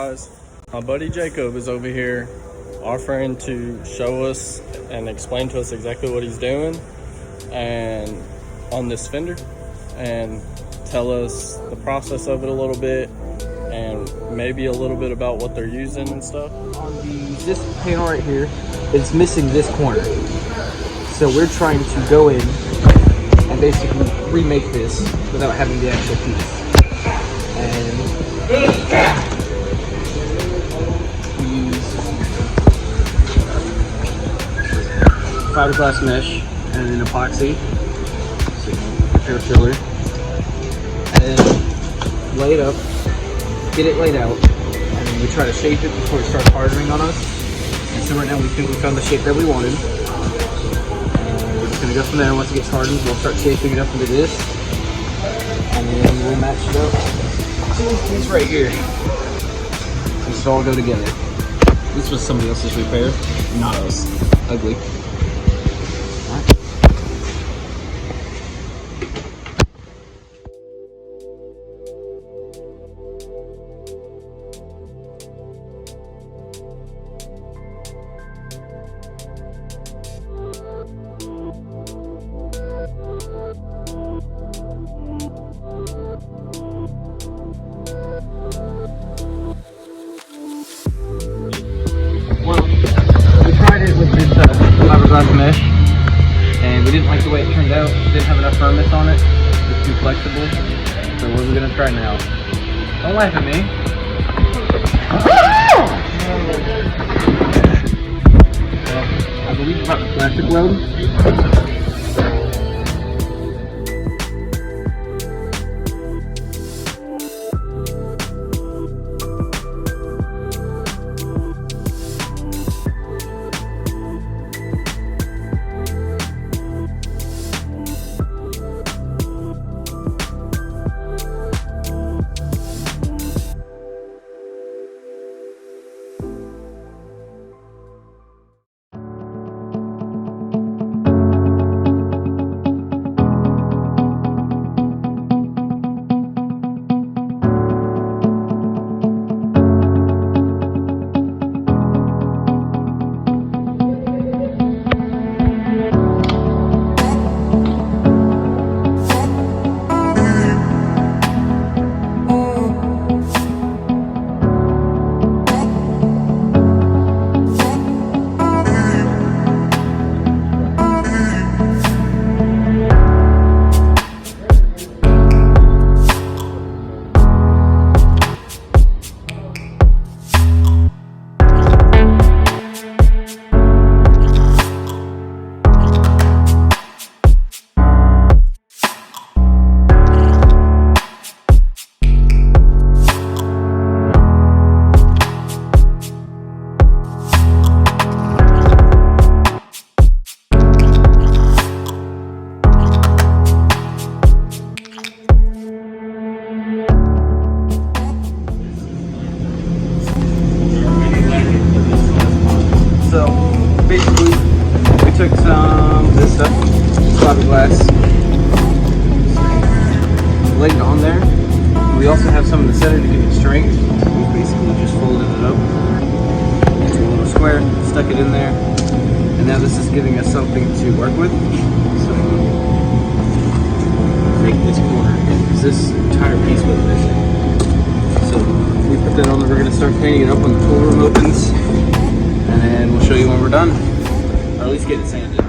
guys, my buddy Jacob is over here offering to show us and explain to us exactly what he's doing and on this fender and tell us the process of it a little bit and maybe a little bit about what they're using and stuff. On this panel right here, it's missing this corner. So we're trying to go in and basically remake this without having the actual piece. And we use fiberglass mesh and an epoxy, so air filler, and lay it up, get it laid out, and then we try to shape it before it starts hardening on us. And so right now we think we found the shape that we wanted. We're just going to go from there. Once it gets hardened, we'll start shaping it up into this, and then we'll match it up. This right here. This will all go together. This was somebody else's repair, not us. Ugly. Fiberglass mesh, and we didn't like the way it turned out. Didn't have enough firmness on it. It's too flexible. So what are we gonna try now? Don't laugh at me. I believe it's about the plastic weld. Basically, we took some of this stuff, fiberglass, laid it on there. We also have some of the center to give it strength. We basically just folded it up into a little square, stuck it in there, and now this is giving us something to work with. So, take this corner, because this entire piece was missing. So, we put that on there. We're going to start painting it up when the tool room opens. And then we'll show you when we're done, or at least get it sanded.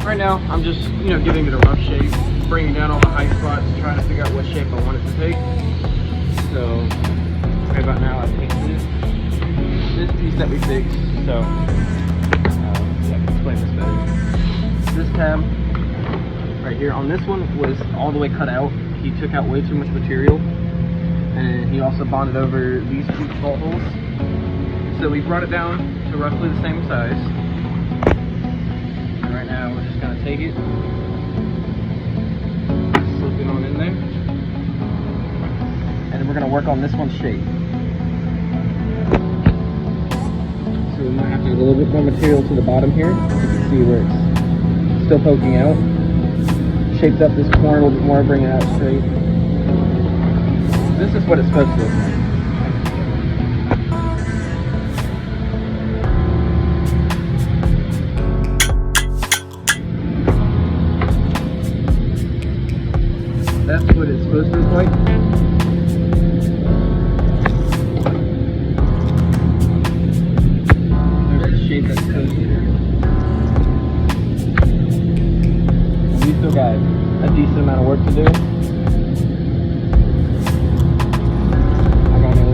Right now, I'm just, giving it a rough shape, bringing down all the high spots, trying to figure out what shape I want it to take. So, right about now, I think this piece that we fixed. So, I can explain this better. This tab right here on this one was all the way cut out. He took out way too much material, and he also bonded over these two bolt holes. So we brought it down to roughly the same size. And right now we're just gonna take it, slip it on in there, and then we're gonna work on this one's shape. So we might have to add a little bit more material to the bottom here. You can see where it's still poking out. Shaped up this corner a little bit more, bring it out straight. This is what it's supposed to look like. That's what it's supposed to look like. There's the shape that's supposed to be there. We still got a decent amount of work to do. I gotta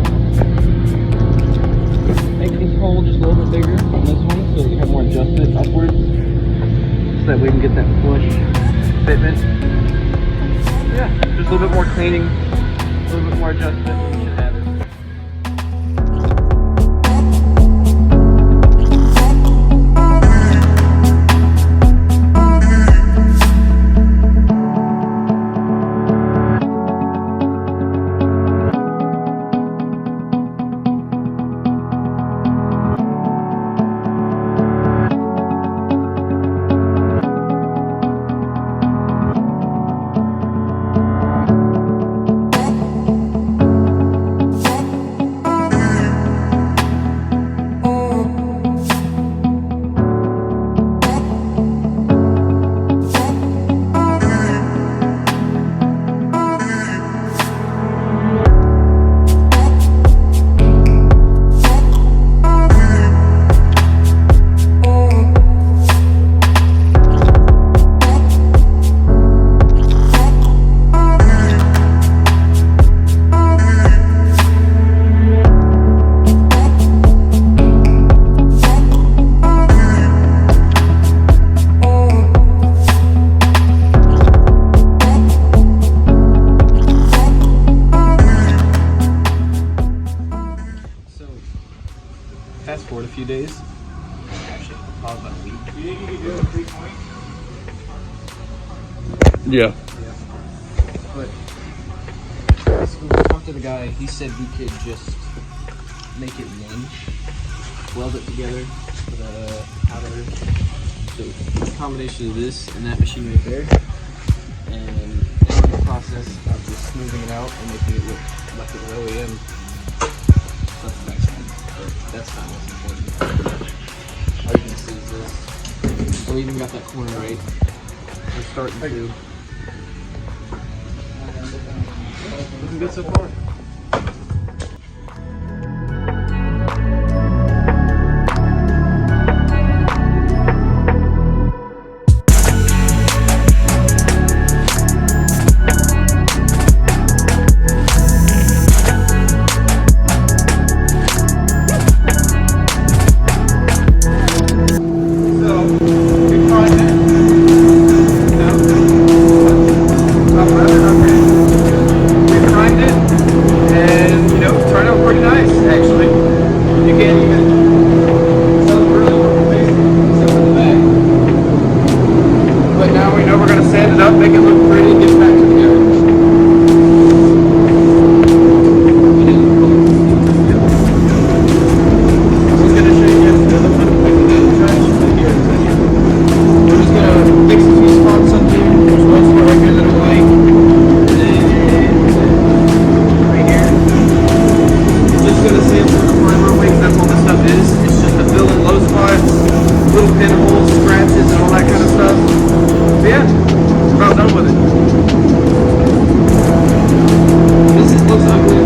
make this hole just a little bit bigger on this one so we have more adjusted upwards, so that we can get that flush fitment. Yeah, just a little bit more cleaning, a little bit more adjustment. We should have it. Fast forward a few days. Actually, probably about a week. You think you could do a 3-point? Yeah. But so we talked to the guy. He said we could just make it one, weld it together with a powder. So it's a combination of this and that machine right there, and in the process of just smoothing it out and making it look like an OEM. That's the next one. That's not what's important. All you can see is this. So we even got that corner right. We're starting to. Looking good so far. Make it look pretty, get it back to the garage. So it's gonna show you guys the other one of the trash right here. We're just gonna fix a few spots up here. There's one spot right here that I like. And then right here. Just gonna see if there's a primer wing. That's all this stuff is. It's just to fill in low spots, little pinholes, scratches, and all that kind of stuff. So yeah. About done with it. This looks ugly